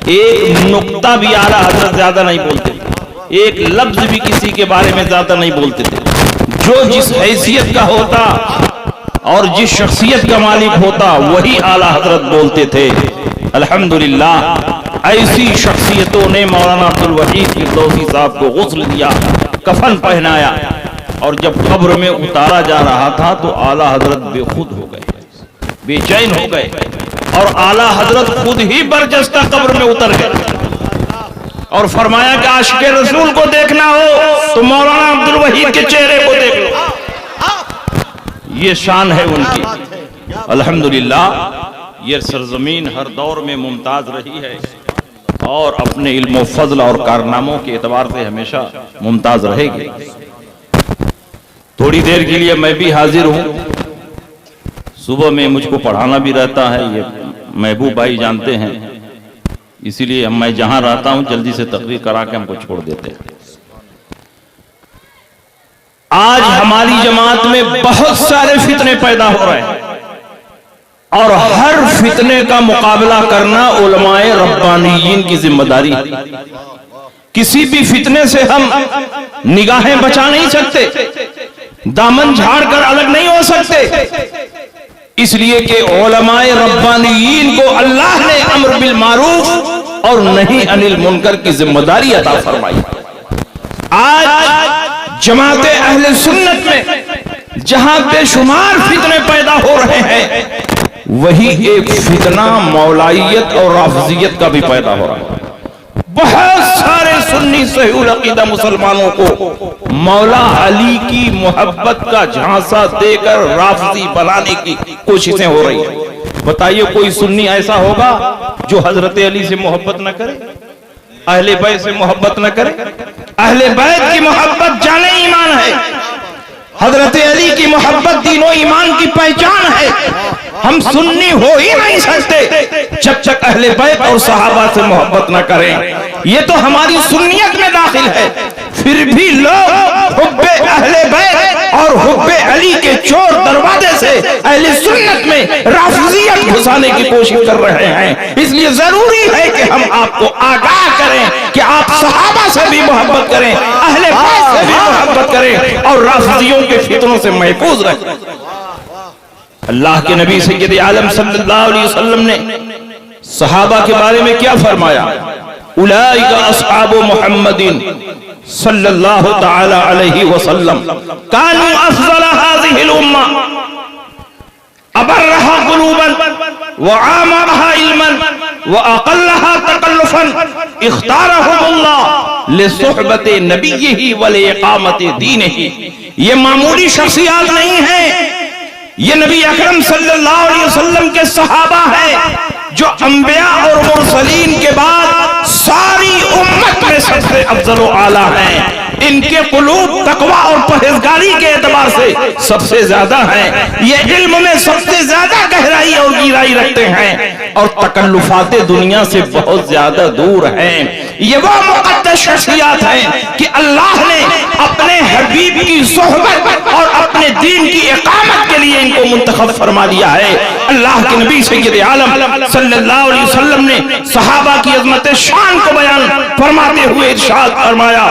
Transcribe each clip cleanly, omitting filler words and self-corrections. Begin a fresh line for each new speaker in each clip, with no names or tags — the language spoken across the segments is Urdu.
ایک نقطہ بھی اعلیٰ حضرت زیادہ نہیں بولتے تھے، ایک لفظ بھی کسی کے بارے میں زیادہ نہیں بولتے تھے۔ جو جس حیثیت کا ہوتا اور جس شخصیت کا مالک ہوتا وہی اعلیٰ حضرت بولتے تھے۔ الحمدللہ ایسی شخصیتوں نے مولانا عبدالوحید فردوسی صاحب کو غسل دیا، کفن پہنایا، اور جب قبر میں اتارا جا رہا تھا تو اعلیٰ حضرت بے خود ہو گئے، بے چین ہو گئے، اور اعلیٰ حضرت خود ہی برجستہ قبر میں اتر گئے اور فرمایا کہ عاشق رسول کو دیکھنا ہو تو مولانا عبدالوحید کے چہرے کو دیکھ لو۔ یہ شان ہے ان کی۔ الحمدللہ یہ سرزمین ہر دور میں ممتاز رہی ہے اور اپنے علم و فضل اور کارناموں کے اعتبار سے ہمیشہ ممتاز رہے گی۔ تھوڑی دیر کے لیے میں بھی حاضر ہوں، صبح میں مجھ کو پڑھانا بھی رہتا ہے، یہ محبوب بھائی جانتے ہیں، اسی لیے میں جہاں رہتا ہوں جلدی سے تقریر کرا کے ہم کو چھوڑ دیتے ہیں۔ آج ہماری جماعت میں بہت سارے فتنے پیدا ہو رہے ہیں اور ہر فتنے کا مقابلہ کرنا علماء ربانیین کی ذمہ داری ہے۔ کسی بھی فتنے سے ہم نگاہیں بچا نہیں سکتے، دامن جھاڑ کر الگ نہیں ہو سکتے، اس لیے کہ علماء ربانیین کو اللہ نے امر بالمعروف اور نہی عن المنکر کی ذمہ داری عطا فرمائی۔ آج جماعت اہل سنت میں جہاں بے شمار فتنے پیدا ہو رہے ہیں، وہی ایک فتنہ مولائیت اور رافضیت کا بھی پیدا ہو رہا ہے۔ بہت سارے سنی صحیح العقیدہ مسلمانوں کو مولا علی کی محبت کا جھانسا دے کر رافضی بنانے کی کوششیں ہو رہی ہیں۔ بتائیے کوئی سنی ایسا ہوگا جو حضرت علی سے محبت نہ کرے، اہل بیت سے محبت نہ کرے؟ اہل بیت کی محبت جان ایمان ہے، حضرت علی کی محبت دین و ایمان کی پہچان ہے۔ ہم سنی ہو ہی نہیں سکتے جب تک اہل بیت اور صحابہ سے محبت نہ کریں، یہ تو ہماری سنیت میں داخل ہے۔ پھر بھی لوگ حب اہل بیت اور حب علی کے چور دروازے سے اہل سنت میں رافضیت گھسانے کی کوشش کر رہے ہیں۔ اس لیے ضروری ہے کہ ہم آپ کو آگاہ کریں کہ آپ صحابہ سے بھی محبت کریں، اہل بیت سے بھی محبت کریں اور رافضیوں کے فتنوں سے محفوظ رہیں۔ اللہ کے نبی سید عالم صلی اللہ علیہ وسلم نے صحابہ کے بارے میں کیا فرمایا؟ اولئک اصحاب محمد صلی اللہ تعالی علیہ وسلم کانوا افضل هذه الامہ ابرها قلوبا وعامرها علما واقلها تکلفا اختارهم اللہ لصحبت نبیہ ولاقامت دینہ۔ یہ معمولی شخصیات نہیں ہیں، یہ نبی اکرم صلی اللہ علیہ وسلم کے صحابہ ہیں جو انبیاء اور مرسلین کے بعد ساری امت میں سب سے افضل و اعلیٰ ہیں۔ ان کے قلوب تقوی اور پرہیزگاری کے اعتبار سے سب سے زیادہ ہیں، یہ علم میں سب سے زیادہ گہرائی اور گہرائی رکھتے ہیں اور تکلفات دنیا سے بہت زیادہ دور ہیں۔ یہ وہ مقدس شخصیات ہیں کہ اللہ نے اپنے حبیب کی صحبت اور اپنے دین کی اقامت کے لیے ان کو منتخب فرما دیا ہے۔ اللہ کے نبی سید عالم صلی اللہ علیہ وسلم نے صحابہ کی عظمت شان کو بیان فرماتے ہوئے ارشاد فرمایا،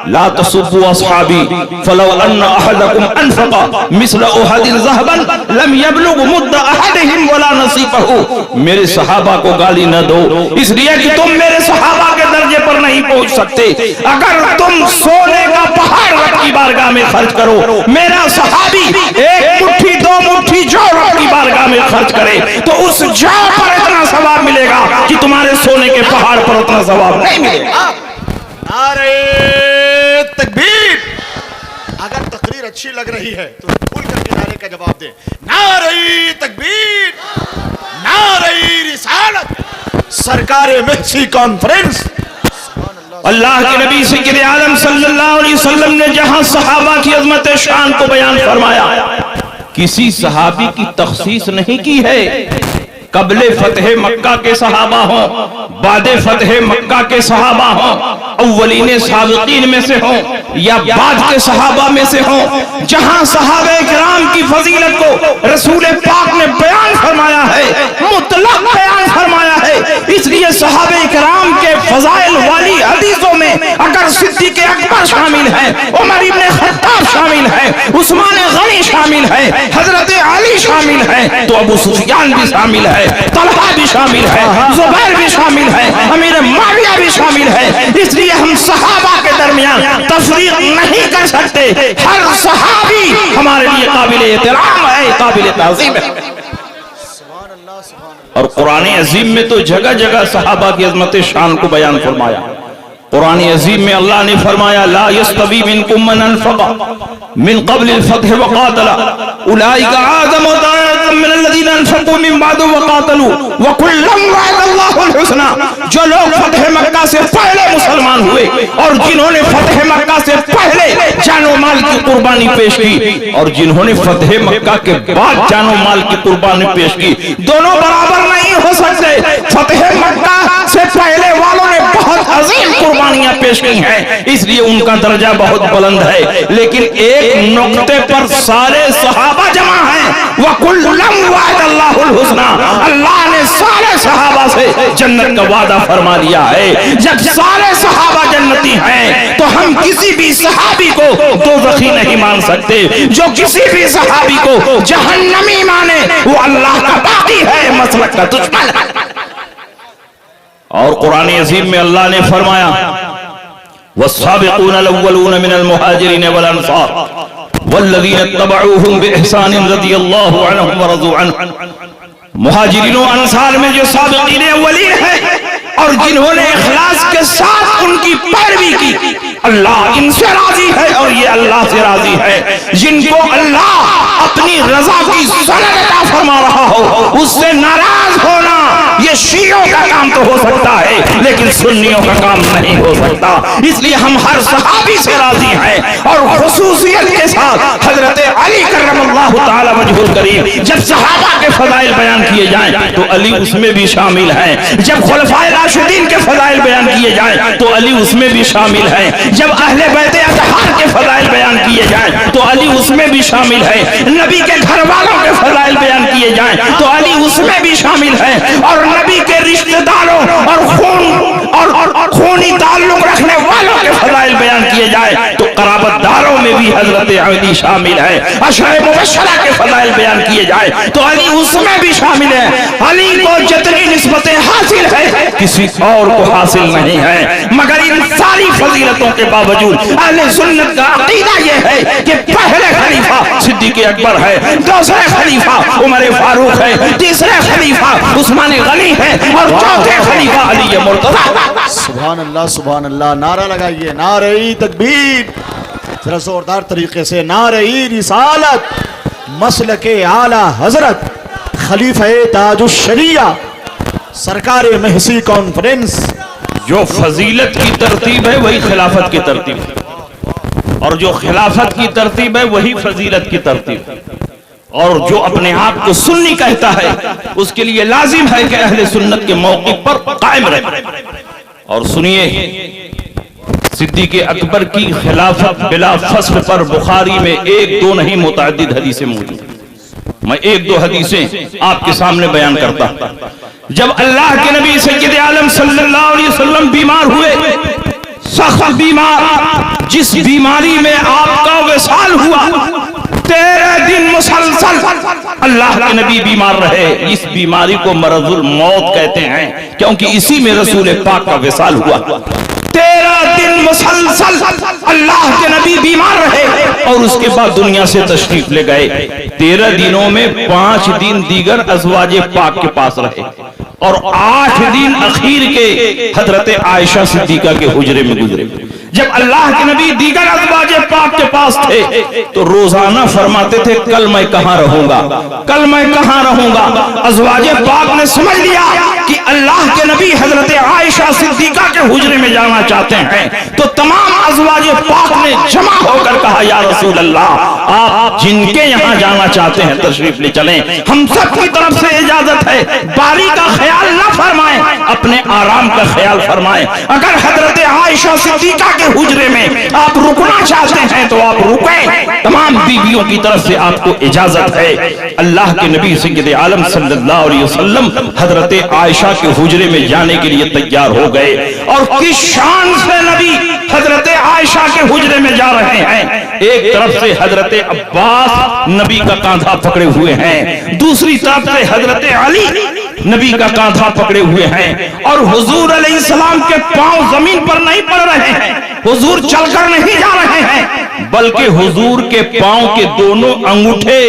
لا تسبوا اصحابی فلو ان احدکم انفق مثل احد ذهبا لم يبلغ مد احدهم ولا نصیفہ۔ میرے صحابہ کو گالی نہ دو اس لیے کہ تم میرے صحابہ کے درجے پر نہیں پہنچ سکتے۔ اگر تم سونے کا پہاڑ رب کی بارگاہ میں خرچ کرو، میرا صحابی ایک مٹھی دو مٹھی جو رب کی بارگاہ میں خرچ کرے تو اس جو پر اتنا ثواب ملے گا کہ تمہارے سونے کے پہاڑ پر اتنا ثواب نہیں ملے گا۔
نعرہ تکبیر! اگر تقریر اچھی لگ رہی ہے تو بھول کر کے نعرے کا جواب دیں۔ نعرہ تکبیر! نعرہ رسالت! سرکار محسی کانفرنس!
اللہ کے نبی سید عالم صلی اللہ علیہ وسلم نے جہاں صحابہ کی عظمت شان کو بیان فرمایا، کسی صحابی کی تخصیص نہیں کی ہے۔ قبل فتح مکہ کے صحابہ ہوں، بعد فتح مکہ کے صحابہ ہوں، اولین سابقین میں سے ہوں، یا بعد کے صحابہ میں سے ہوں، جہاں صحابہ کرام کی فضیلت کو رسول پاک نے بیان فرمایا ہے، مطلق بیان فرمایا ہے۔ اس لیے صحابہ کرام کے فضائل والی حدیثوں میں اگر صدیق اکبر شامل ہے، عمر ابن خطاب شامل ہے، عثمان غنی شامل ہے، حضرت علی شامل ہے، تو ابو سفیان بھی شامل ہے، طلحہ بھی شامل ہے، زبیر بھی شامل ہے، امیر معاویہ بھی شامل ہے۔ اس لیے ہم صحابہ کے درمیان تفریق نہیں کر سکتے، ہر صحابی ہمارے لیے قابل احترام ہے، قابل تعظیم ہے۔ اور قرآن عظیم میں تو جگہ جگہ صحابہ کی عظمت شان کو بیان فرمایا۔ قرآن عظیم میں اللہ نے فرمایا لا يستوی منکم من انفق من قبل الفتح وقاتل اولئک اعظم درجۃ من الذین انفقوا من بعد وقاتلوا وکلا وعد اللہ الحسنى۔ جو لوگ فتح مکہ سے پہلے مسلمان ہوئے اور جنہوں نے فتح مکہ سے پہلے جان و مال کی قربانی پیش کی اور جنہوں نے فتح مکہ کے بعد جان و مال کی قربانی پیش کی، دونوں برابر نہیں ہو سکتے۔ فتح مکہ سے پہلے والوں نے بہت عظیم قربانیاں پیش کی ہیں، اس لیے ان کا درجہ بہت بلند ہے، لیکن ایک نقطے پر سارے صحابہ جمع ہیں۔ وَكُلًّا وَعَدَ اللَّهُ الْحُسْنَى، اللہ نے سارے صحابہ سے جنت کا وعدہ فرما دیا ہے۔ جب سارے صحابہ جنتی ہیں تو ہم کسی بھی صحابی کو دوزخی نہیں مان سکتے۔ جو کسی بھی صحابی کو جہنمی مانے وہ اللہ کا باغی ہے، مسلک کا دشمن ہے۔ اور قرآن عظیم میں اللہ نے فرمایا والسابقون الاولون من المہاجرین والانصار والذین اتبعوهم بإحسان رضی اللہ عنہم ورضوا عنہ۔ مہاجرین و انصار میں جو سابقین اولین ہیں اور جنہوں نے اخلاص کے ساتھ ان کی پیروی کی، اللہ ان سے راضی ہے اور یہ اللہ سے راضی ہے۔ جن کو اللہ اپنی رضا کی سند عطا فرما رہا ہو، اس سے ناراض ہونا یہ شیعوں کا کام تو ہو سکتا ہے لیکن سنیوں کا کام نہیں ہو سکتا۔ اس لیے ہم ہر صحابی سے راضی ہیں، اور خصوصیت کے ساتھ حضرت علی کرم اللہ تعالی وجہ الکریم، جب صحابہ کے فضائل بیان کیے جائیں تو علی اس میں بھی شامل ہیں، جب خلفائے راشدین کے فضائل بیان کیے جائیں تو علی اس میں بھی شامل ہیں، جب اہل بیت اطہار کے فضائل بیان کیے جائیں تو علی اس میں بھی شامل ہے، نبی کے گھر والوں کے فضائل بیان کیے جائیں تو علی اس میں بھی شامل ہے، اور نبی کے رشتہ داروں اور خونی تعلق رکھنے والوں کے فضائل بیان کیے جائے تو قرابت داروں میں بھی حضرت علی شامل ہے، عشرہ مبشرہ کے فضائل بیان کیے جائے تو علی اس میں بھی شامل ہے۔ علی کو جتنی نسبتیں حاصل ہے کسی اور کو حاصل نہیں ہے، مگر ان ساری فضیلتوں کے باوجود اہل سنت کا عقیدہ یہ ہے کہ پہلے خلیفہ صدیق اکبر ہے، دوسرے خلیفہ عمر فاروق ہے، تیسرے خلیفہ عثمان غنی ہے اور چوتھے خلیفہ علی مرتضی۔
سبحان اللہ سبحان اللہ، نعرہ لگائیے، نعرہ تکبیر، ذرا زوردار طریقے سے، نعرہ رسالت، مسلک اعلی حضرت خلیفہ تاج الشریعہ سرکار محسی کانفرنس۔
جو فضیلت کی ترتیب ہے وہی خلافت کی ترتیب ہے، اور جو خلافت کی ترتیب ہے وہی فضیلت کی ترتیب ہے، اور جو اپنے آپ کو سنی کہتا ہے اس کے لیے لازم ہے کہ اہل سنت کے موقف پر قائم رہے۔ اور سنیے، صدیق اکبر کی خلافت بلا فصل پر بخاری میں ایک دو نہیں متعدد حدیثیں موجود ہیں۔ میں ایک دو حدیثیں آپ کے سامنے بیان کرتا ہوں۔ جب اللہ کے نبی سید عالم صلی اللہ علیہ وسلم بیمار ہوئے، سخت بیمار، جس بیماری میں آپ کا وصال ہوا، 13 دن مسلسل اللہ کے نبی بیمار رہے۔ اس بیماری کو مرض الموت کہتے ہیں کیونکہ اسی میں رسول پاک کا وصال ہوا۔ 13 دن مسلسل اللہ کے نبی بیمار رہے اور اس کے بعد دنیا سے تشریف لے گئے۔ 13 دنوں میں 5 دن دیگر ازواج پاک کے پاس رہے اور 8 دن اخیر کے حضرت عائشہ صدیقہ کے حجرے میں گزرے۔ جب اللہ کے نبی دیگر ازواج پاک کے پاس تھے تو روزانہ فرماتے تھے کل میں کہاں رہوں گا، کل میں کہاں رہوں گا۔ ازواج پاک نے سمجھ لیا کہ اللہ کے نبی حضرت عائشہ عائشہ صدیقہ کے حجرے میں جانا چاہتے ہیں تو تمام ازواج پاک نے جمع ہو کر کہا یا رسول اللہ آپ جن کے یہاں جانا چاہتے ہیں تشریف لے چلیں، ہم سب کی طرف سے اجازت ہے، باری کا خیال نہ فرمائیں، اپنے آرام کا خیال فرمائیں، اگر حضرت عائشہ صدیقہ کے حجرے میں آپ رکنا چاہتے ہیں تو آپ رکیں، تمام بیویوں کی طرف سے آپ کو اجازت ہے۔ اللہ کے نبی سید عالم صلی اللہ علیہ وسلم حضرت عائشہ کے حجرے میں جانے کے لیے تیار ہو گئے، اور کس شان سے نبی حضرت عائشہ کے حجرے میں جا رہے ہیں، ایک طرف سے حضرت عباس نبی کا کاندھا پکڑے ہوئے ہیں، دوسری طرف سے حضرت علی نبی کا کاندھا پکڑے ہوئے ہیں، اور حضور علیہ السلام کے پاؤں زمین پر نہیں پڑ رہے ہیں، حضور چل کر نہیں جا رہے ہیں، بلکہ حضور کے پاؤں کے دونوں انگوٹھے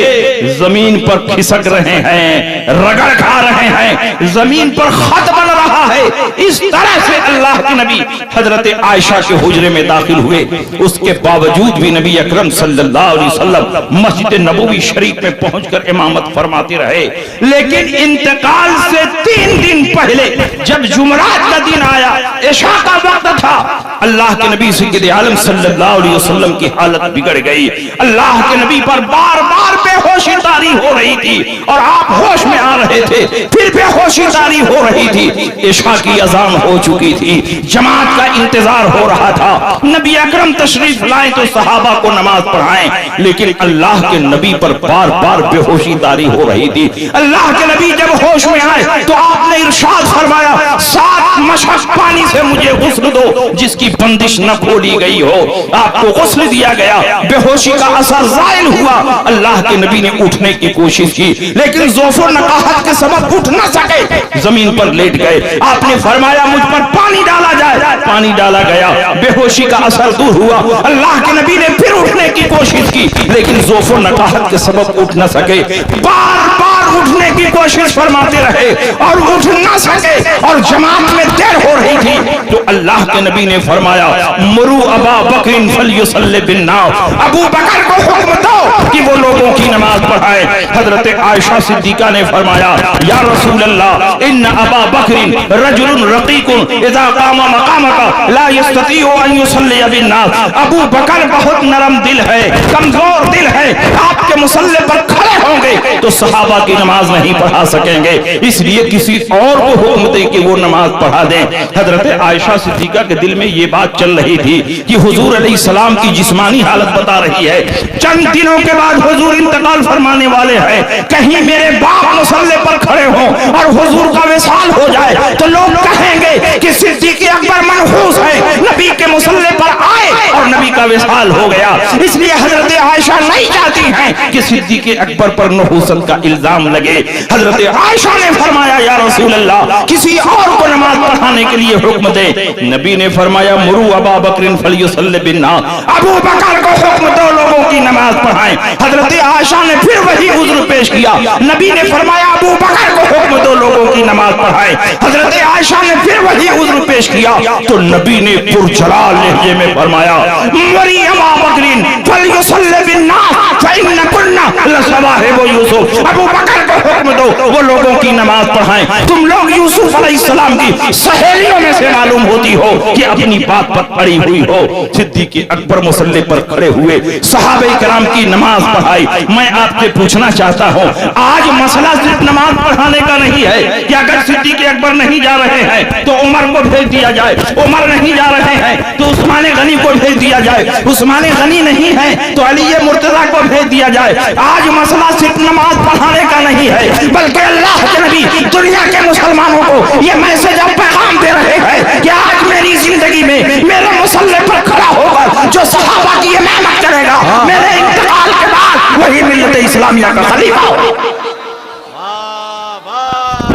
زمین پر کھسک رہے ہیں، رگڑ کھا رہے ہیں، زمین پر خط بن رہا ہے۔ اس طرح سے اللہ کے نبی حضرت عائشہ کے حجرے میں داخل ہوئے، اس کے باوجود بھی نبی اکرم صلی اللہ علیہ وسلم مسجد نبوی شریف میں پہنچ کر امامت فرماتے رہے، لیکن انتقال سے 3 دن پہلے جب جمعرات کا دن آیا، عشاء کا وقت تھا، اللہ کے نبی سید عالم صلی اللہ علیہ وسلم کی حالت بگڑ گئی، اللہ کے نبی پر بار بار بے ہوشی طاری ہو رہی تھی، اور آپ ہوش میں آ رہے تھے، پھر بے ہوشی طاری ہو رہی تھی، عشاء کی اذان ہو چکی تھی، جماعت کا انتظار ہو رہا تھا، نبی اکرم تشریف لائیں تو صحابہ کو نماز پڑھائیں، لیکن اللہ کے نبی پر بار بار بے ہوشی طاری ہو رہی تھی۔ اللہ کے نبی جب ہوش میں آئے تو آپ نے ارشاد فرمایا 7 مشک پانی سے مجھے غسل دو جس کی بندش نہ کھولی گئی ہو، آپ کو غسل دیا گیا، بے ہوشی کا اثر زائل ہوا، اللہ کے نبی نے اٹھنے کی کوشش کی لیکن ضعف و نقاہت کے سبب اٹھ نہ سکے، زمین پر لیٹ گئے، آپ نے فرمایا مجھ پر پانی ڈالا جائے، پانی ڈالا گیا، بے ہوشی کا اثر دور ہوا، اللہ کے نبی نے پھر اٹھنے کی کوشش کی لیکن ضعف و نقاہت کے سبب اٹھ نہ سکے، بار بار اٹھنے کی کوشش فرماتے رہے اور اٹھ نہ سکے، اور جماعت میں دیر ہو رہی تھی تو اللہ کے نبی نے فرمایا مرو ابا بکر فلیصلی بالناس، ابو بکر کو حکم دو کہ وہ لوگوں کی نماز پڑھائے۔ حضرت عائشہ صدیقہ نے فرمایا یا رسول اللہ ان ابا بکر رجل رقیق اذا قام مقامک لا يستطيع ان يصلي بالناس، ابو بکر بہت نرم دل ہے، کمزور دل ہے، آپ کے مصلی پر کھڑے ہوں گے تو صحابہ کی نماز نہیں پڑھا سکیں گے، اس لیے کسی اور کو حکم دے کہ وہ نماز پڑھا دیں۔ حضرت عائشہ صدیقہ کے دل میں یہ بات چل رہی تھی کہ حضور علیہ السلام کی جسمانی حالت بتا رہی ہے، چند دنوں کے بعد حضور انتقال فرمانے والے ہیں، کہیں میرے باپ مصلی پر کھڑے ہوں اور حضور کا وصال ہو جائے تو لوگ کہیں گے کہ صدیق اکبر منحوس ہے، نبی کے مصلی پر آئے اور نبی کا وصال ہو گیا، اس لیے حضرت عائشہ نہیں چاہتی ہیں کہ صدیق اکبر پر نحوست کا الزام لگے۔ حضرت عائشہ نے فرمایا یا رسول اللہ کسی اور کو نماز پڑھانے کے لیے حکم دے، نبی نے فرمایا مرو ابا بکر فلیصلی بالناس، ابو بکر کو حکم دو لوگوں کی نماز پڑھائیں۔ حضرت عائشہ نے پھر وہی عذر پیش کیا، نبی نے فرمایا ابو بکر کو حکم دو لوگوں کی نماز پڑھائیں۔ حضرت عائشہ نے پھر وہی عذر پیش کیا تو نبی نے پرجلال لہجے میں فرمایا مری ابا بکر فلیصلی بالناس فإن كنا لصواحب یوسف، ابو بکر کو حکم دو وہ لوگوں کی نماز پڑھائیں، تم لوگ یوسف علیہ السلام کی سہیلیوں میں سے معلوم ہوتی ہو کہ اپنی بات پر پڑی ہوئی ہو۔ صدیق اکبر مصلی پر کھڑے ہوئے، صحابہ کرام کی نماز پڑھائی۔ میں آپ سے پوچھنا چاہتا ہوں آج مسئلہ صرف نماز پڑھانے کا نہیں ہے کہ اگر صدیق اکبر نہیں جا رہے ہیں تو عمر کو بھیج دیا جائے، عمر نہیں جا رہے ہیں تو عثمان غنی کو بھیج دیا جائے، عثمان غنی نہیں ہے تو علی مرتضیٰ کو بھیج دیا جائے۔ آج مسئلہ صرف نماز پڑھانے کا نہیں ہے بلکہ اللہ کے نبی دنیا کے مسلمانوں کو یہ میسج اور پیغام دے رہے ہیں کہ آج میری زندگی میں میرے مصلی پر کھڑا ہوگا جو صحابہ کی امامت کرے گا، میرے انتقال کے بعد وہی ملت اسلامیہ کا خلیفہ ہوگا۔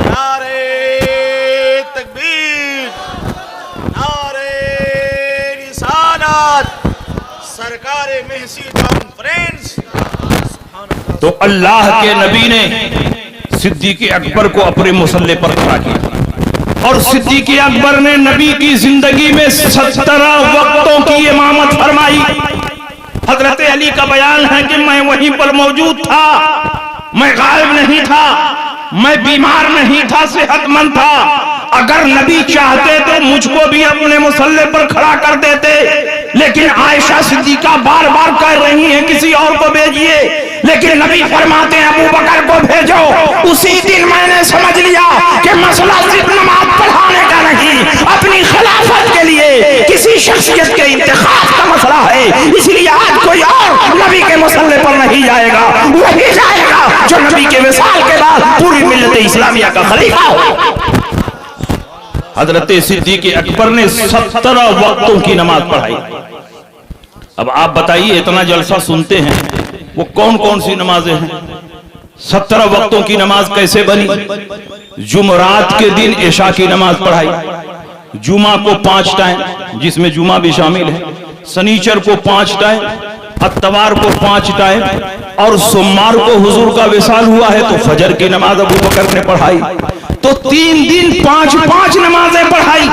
نعرہ تکبیر، نعرہ رسالت، سرکار محسی کانفرنس۔
تو اللہ کے نبی نے صدیق اکبر کو اپنے مصلی پر کھڑا کیا، اور صدیق اکبر نے نبی کی زندگی میں 17 وقتوں کی امامت فرمائی۔ حضرت علی کا بیان ہے کہ میں وہیں پر موجود تھا، میں غائب نہیں تھا، میں بیمار نہیں تھا، صحت مند تھا، اگر نبی چاہتے تو مجھ مجھ کو بھی اپنے مصلی پر کھڑا کر دیتے، لیکن عائشہ صدیقہ بار بار کہہ رہی ہیں کسی اور کو بھیجیے، لیکن نبی فرماتے ہیں ابو بکر کو بھیجو۔ اسی دن میں نے سمجھ لیا کہ مسئلہ صرف نماز پڑھانے کا نہیں، اپنی خلافت کے لیے کسی شخصیت کے انتخاب کا مسئلہ ہے، اس لیے آج کوئی اور نبی کے مصلی پر نہیں جائے گا، وہی جائے گا جو نبی کے وصال کے بعد پوری ملت اسلامیہ کا خلیفہ ہو۔ حضرت صدیق اکبر نے 17 وقتوں کی نماز پڑھائی۔ اب آپ بتائیے اتنا جلسہ سنتے ہیں، وہ کون کون سی نمازیں ہیں؟ 17 وقتوں کی نماز کیسے بنی؟ جمعرات کے دن عشاء کی نماز پڑھائی، جمعہ کو 5 ٹائم جس میں جمعہ بھی شامل ہے، سنیچر کو 5 ٹائم، اتوار کو 5 ٹائم، اور سوموار کو حضور کا وصال ہوا ہے تو فجر کی نماز ابو بکر نے پڑھائی۔ تو 3 دن 5 نمازیں پڑھائی،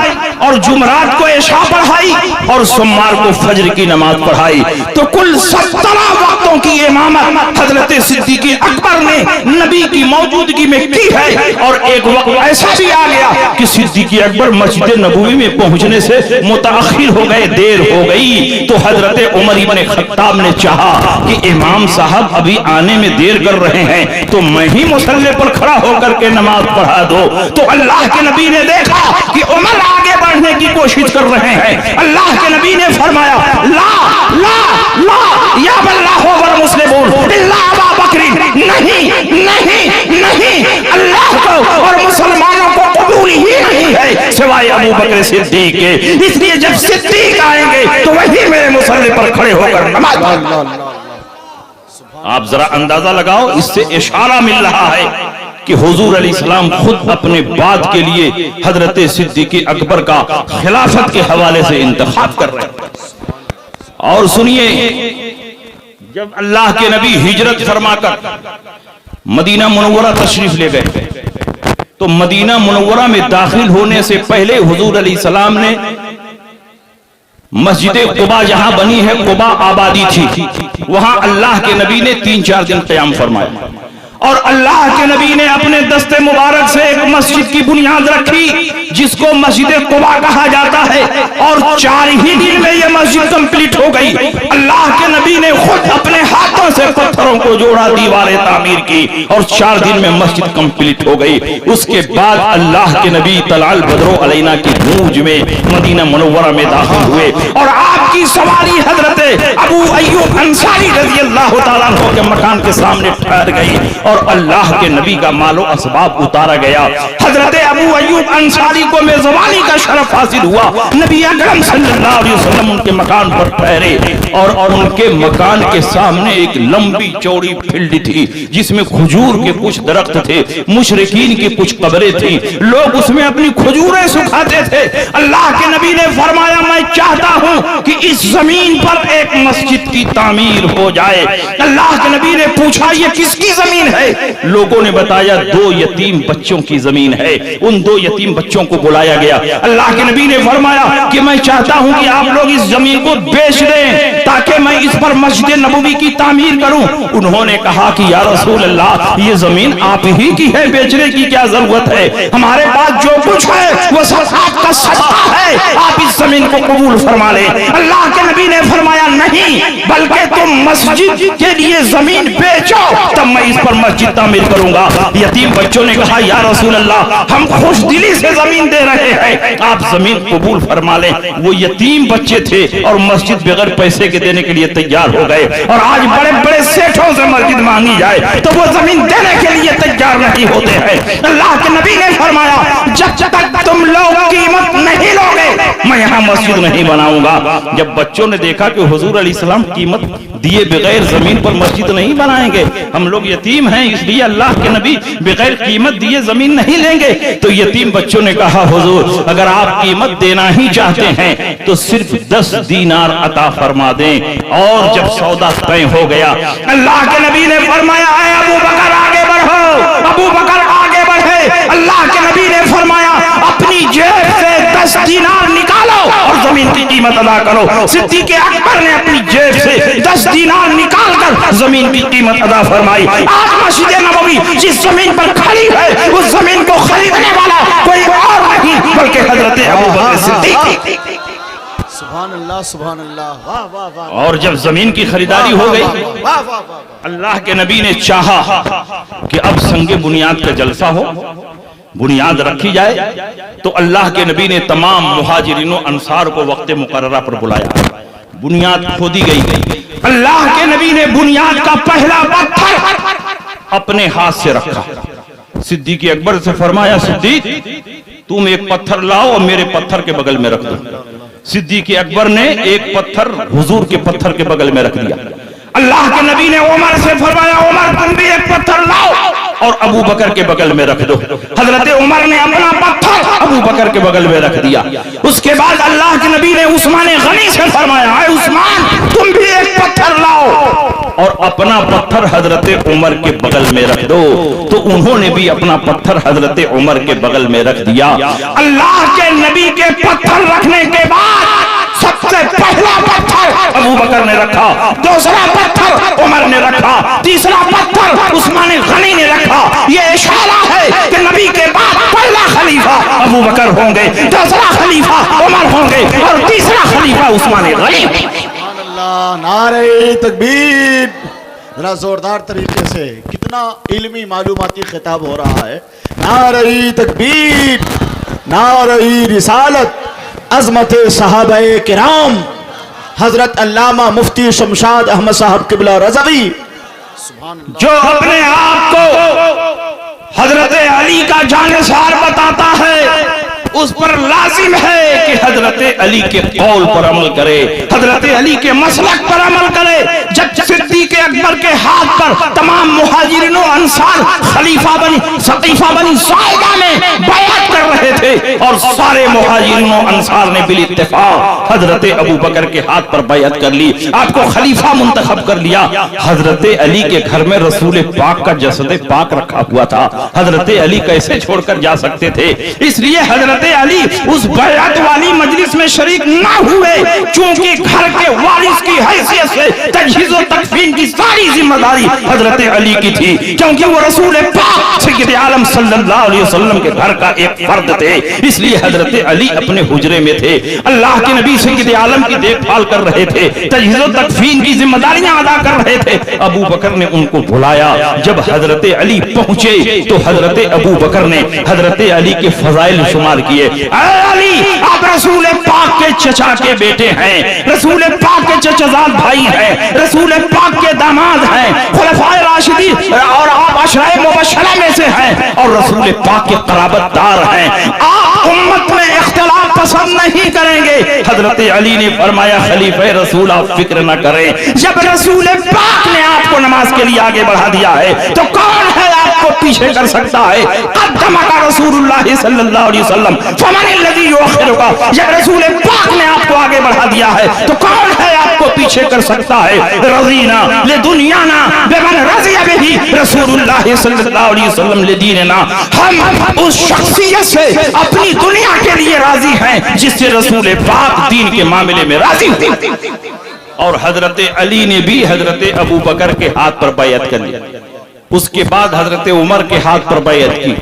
اور جمعرات کو عشاء پڑھائی، اور سوموار کو فجر کی نماز پڑھائی۔ تو کل 17 وقتوں کی امامت حضرت صدیق اکبر نے نبی کی موجودگی میں کی ہے۔ اور ایک وقت ایسا بھی آ گیا کہ صدیق اکبر مسجد نبوی میں پہنچنے سے متاخر ہو گئے، دیر ہو گئی، تو حضرت عمر ابن خطاب نے چاہا کہ امام صاحب ابھی آنے میں دیر کر رہے ہیں تو میں ہی مصلی پر کھڑا ہو کر کے نماز پڑھا دو۔ تو اللہ کے نبی نے دیکھا کہ عمر آگے بڑھنے کی کوشش کر رہے ہیں، اللہ کے نبی نے فرمایا لا لا لا یا اللہ والمسلمون الا ابا بکر، نہیں نہیں نہیں، اللہ کو اور مسلمانوں کو قبول ہی نہیں ہے سوائے ابو بکر صدیق کے، اس لیے جب صدیق آئیں گے تو وہی میرے مصلی پر کھڑے ہو کر نماز پڑھیں۔ آپ ذرا اندازہ لگاؤ، اس سے اشارہ مل رہا ہے کہ حضور علیہ السلام خود اپنے بعد کے لیے حضرت صدیق اکبر کا خلافت کے حوالے سے انتخاب کر رہے ہیں۔ اور سنیے، جب اللہ کے نبی ہجرت فرما کر مدینہ منورہ تشریف لے گئے تو مدینہ منورہ میں داخل ہونے سے پہلے حضور علیہ السلام نے مسجد قباء جہاں بنی ہے، قباء آبادی تھی، وہاں اللہ کے نبی نے 3-4 دن قیام فرمایا، اور اللہ کے نبی نے اپنے دست مبارک سے ایک مسجد کی بنیاد رکھی جس کو مسجد قباء کہا جاتا ہے، اور 4 ہی دن میں یہ مسجد کمپلیٹ ہو گئی۔ اللہ کے نبی نے خود اپنے ہاتھوں سے پتھروں کو جوڑا، دیواریں تعمیر کی، اور 4 دن میں مسجد کمپلیٹ ہو گئی۔ اس کے بعد اللہ کے نبی طلع البدر علینا کی گونج میں مدینہ منورہ میں داخل ہوئے، اور آپ کی سواری حضرت ابو ایوب انصاری رضی اللہ تعالیٰ عنہ کے مکان کے سامنے ٹھہر گئی، اور اللہ کے نبی کا مال و اسباب اتارا گیا۔ حضرت ابو ایوب انصاری کو میزبانی کا شرف حاصل ہوا، نبی اکرم صلی اللہ علیہ وسلم ان کے مکان پر ٹھہرے، اور ان کے مکان کے سامنے ایک لمبی چوڑی فیلڈ تھی جس میں کھجور کے کچھ درخت تھے، مشرکین کی کچھ قبریں تھیں، لوگ اس میں اپنی کھجوریں سکھاتے تھے۔ اللہ کے نبی نے فرمایا میں چاہتا ہوں کہ اس زمین پر ایک مسجد کی تعمیر ہو جائے۔ اللہ کے نبی نے پوچھا یہ کس کی زمین ہے؟ لوگوں نے بتایا 2 یتیم بچوں کی زمین ہے۔ ان 2 یتیم بچوں کو بلایا گیا، اللہ کے نبی نے فرمایا کہ میں چاہتا ہوں کہ آپ لوگ اس زمین کو بیچ دیں تاکہ میں اس پر مسجد نبوی کی تعمیر کروں۔ انہوں نے کہا کہ یا رسول اللہ یہ زمین آپ ہی کی ہے، بیچنے کی کیا ضرورت ہے؟ ہمارے پاس جو کچھ ہے وہ سب آپ کا صدقہ ہے، آپ اس زمین کو قبول فرما لیں۔ اللہ کے نبی نے فرمایا نہیں، بلکہ تم مسجد کے لیے زمین بیچو تب میں اس پر مسجد تعمیر کروں گا۔ یتیم بچوں نے کہا یا رسول اللہ ہم خوش دلی سے زمین دے رہے ہیں، آپ زمین قبول فرما لیں۔ وہ یتیم بچے تھے اور مسجد بغیر پیسے کے دینے کے لیے تیار ہو گئے، اور آج بڑے بڑے سیٹھوں سے مسجد مانگی جائے تو وہ زمین دینے کے لیے تیار نہیں ہوتے ہیں۔ اللہ کے نبی نے فرمایا جب تک تم لوگ قیمت نہیں لوگے میں یہاں مسجد نہیں بناؤں گا۔ جب بچوں نے دیکھا کہ حضور علیہ السلام قیمت دیے بغیر زمین پر مسجد نہیں بنائیں گے، ہم لوگ یتیم ہیں اس لیے اللہ کے نبی بغیر قیمت دیے زمین نہیں لیں گے، تو یتیم بچوں نے کہا حضور اگر آپ قیمت دینا ہی چاہتے ہیں تو صرف 10 دینار عطا فرما دیں۔ اور جب سودا طے ہو گیا اللہ کے نبی نے فرمایا اے ابو بکر آگے بڑھو، ابو بکر آگے بڑھے۔ اللہ کے نبی نے فرمایا اپنی جیب سے 10 دینار نکالو اور زمین کی قیمت ادا کرو۔ صدیق اکبر نے اپنی جیب سے 10 دینار نکال کر زمین کی قیمت ادا فرمائی۔ آج مسجد نبوی جس زمین پر کھڑی ہے اس زمین کو خریدنے والا کوئی اور نہیں بلکہ حضرت ابو بکر صدیق
سبحان اللہ سبحان اللہ، واہ واہ واہ
اور جب زمین کی خریداری ہو گئی،
واہ واہ واہ،
اللہ کے نبی نے چاہا کہ اب سنگ بنیاد کا جلسہ ہو، بنیاد رکھی جائے، تو اللہ کے نبی نے تمام مہاجرین و انصار کو وقت مقررہ پر بلایا، بنیاد کھودی گئی، اللہ کے نبی نے بنیاد کا پہلا پتھر اپنے ہاتھ سے رکھا، صدیق اکبر سے فرمایا صدیق تم ایک پتھر لاؤ اور میرے پتھر کے بغل میں رکھ دو۔ صدیق اکبر نے ایک پتھر حضور کے پتھر کے بغل میں رکھ دیا، اللہ کے نبی نے عمر سے فرمایا عمر تم بھی ایک پتھر لاؤ اور ابو بکر کے بغل میں رکھ دو۔ حضرت عمر نے اپنا پتھر ابو بکر کے بغل میں رکھ دیا۔ اس کے بعد اللہ کے نبی نے عثمان غنی سے فرمایا اے عثمان تم بھی ایک پتھر لاؤ اور اپنا پتھر حضرت عمر کے بغل میں رکھ دو، تو انہوں نے بھی اپنا پتھر حضرت عمر کے بغل میں رکھ دیا۔ اللہ کے نبی کے پتھر رکھنے کے بعد سب سے پہلا پتھر ابو بکر نے رکھا، دوسرا پتھر عمر نے رکھا، تیسرا پتھر عثمان غنی نے رکھا۔ یہ اشارہ ہے کہ نبی کے بعد پہلا خلیفہ ابو بکر ہوں گے، دوسرا خلیفہ عمر ہوں گے اور تیسرا خلیفہ عثمان غنی۔
سبحان اللہ، نعرہ تکبیر، ذرا زوردار طریقے سے، کتنا علمی معلوماتی خطاب ہو رہا ہے۔ نعرہ تکبیر، نعرہ رسالت، عظمت صحابہ کرام، حضرت علامہ مفتی شمشاد احمد صاحب قبلہ رضوی، سبحان اللہ،
جو اپنے آپ کو حضرت علی کا جانثار بتاتا ہے اس پر لازم ہے کہ حضرت علی کے قول پر عمل کرے، حضرت علی کے مسلک پر عمل کرے۔ جب صدیق اکبر کے ہاتھ پر تمام مہاجرین و انصار خلیفہ بنی سقیفہ بنی ساعدہ میں بیعت کر رہے تھے اور سارے مہاجرین و انصار نے بالاتفاق حضرت ابو بکر کے ہاتھ پر بیعت کر لی، آپ کو خلیفہ منتخب کر لیا۔ حضرت علی کے گھر میں رسول پاک کا جسد پاک رکھا ہوا تھا، حضرت علی کیسے چھوڑ کر جا سکتے تھے؟ اس لیے حضرت علی اس بیعت والی مجلس میں شریک نہ ہوئے، چونکہ گھر کے وارث کی حیثیت سے تجہیز و تکفین کی ساری ذمہ داری حضرت علی کی تھی، کیونکہ وہ رسول پاک سید عالم صلی اللہ علیہ وسلم کے گھر کا ایک فرد تھے۔ اس لیے حضرت علی اپنے حجرے میں تھے، اللہ کے نبی سید عالم کی دیکھ بھال کر رہے تھے، تجہیز و تکفین کی ذمہ داریاں ادا کر رہے تھے۔ ابو بکر نے ان کو بلایا، جب حضرت علی پہنچے تو حضرت ابو بکر نے حضرت علی کے فضائل شمار کیے۔ اے علی آپ رسول پاک کے چچا کے بیٹے ہیں، رسول پاک کے چچزاد بھائی ہیں، رسول پاک کے داماد ہیں، خلفائے راشدین اور آپ عشرہ مبشرہ میں سے ہیں اور رسول پاک کے قرابت دار ہیں، آپ امت میں اختلاف پسند نہیں کریں گے۔ حضرت علی نے فرمایا خلیفہ رسول آپ فکر نہ کریں، جب رسول پاک نے آپ کو نماز کے لیے آگے بڑھا دیا ہے تو کون ہے آپ کو پیچھے کر سکتا ہے؟ قدمک رسول اللہ صلی اللہ علیہ وسلم فمن الذی یؤخرک، جب رسول پاک نے آپ کو آگے بڑھا دیا ہے تو کون ہے آپ کو پیچھے کر سکتا ہے؟ رضینا لدنیانا بمن رضی بہ رسول اللہ صلی اللہ علیہ وسلم لدیننا، ہم اس شخصیت سے اپنی دنیا کے لیے راضی ہیں جس سے رسول پاک دین کے معاملے میں راضی ہوتے۔ اور حضرت علی نے بھی حضرت ابو بکر کے ہاتھ پر بیعت کر لی، اس کے بعد حضرت عمر کے ہاتھ پر بیعت کی،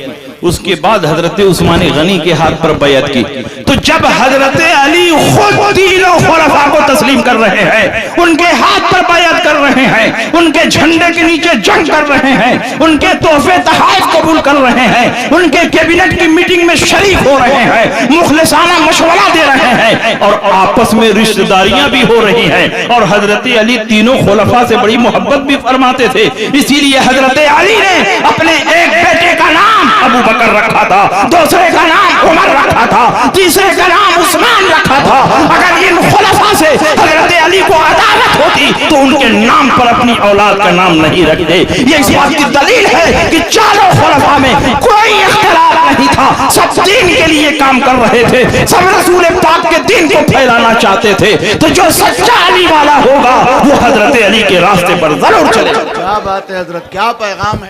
اس کے بعد حضرت عثمان غنی کے ہاتھ پر بیعت کی۔ تو جب حضرت علی خود تینوں خلفاء کو تسلیم کر رہے ہیں، ان کے ہاتھ پر بیعت کر رہے ہیں، ان کے جھنڈے کے نیچے جنگ کر رہے ہیں، ان کے تحفے تحائف قبول کر رہے ہیں، ان کے کیبنٹ کی میٹنگ میں شریک ہو رہے ہیں، مخلصانہ مشورہ دے رہے ہیں اور آپس میں رشتہ داریاں بھی ہو رہی ہیں، اور حضرت علی تینوں خلفاء سے بڑی محبت بھی فرماتے تھے، اسی لیے حضرت علی نے اپنے ایک بیٹے کا نام ابو بکر رکھا تھا، دوسرے کا نام عمر رکھا تھا، تیسرے کا نام عثمان رکھا تھا۔ اگر ان خلفاء سے حضرت علی کو عداوت ہوتی تو ان کے نام پر اپنی اولاد کا نام نہیں رکھتے۔ یہ اس بات کی دلیل ہے کہ چاروں خلفاء میں کوئی اختلاف نہیں تھا، سب دین کے لیے کام کر رہے تھے، سب رسول پاک کے دین کو پھیلانا چاہتے تھے۔ تو جو سچا علی والا ہوگا وہ حضرت علی کے راستے پر ضرور چلے گا۔
کیا بات ہے حضرت، کیا پیغام ہے۔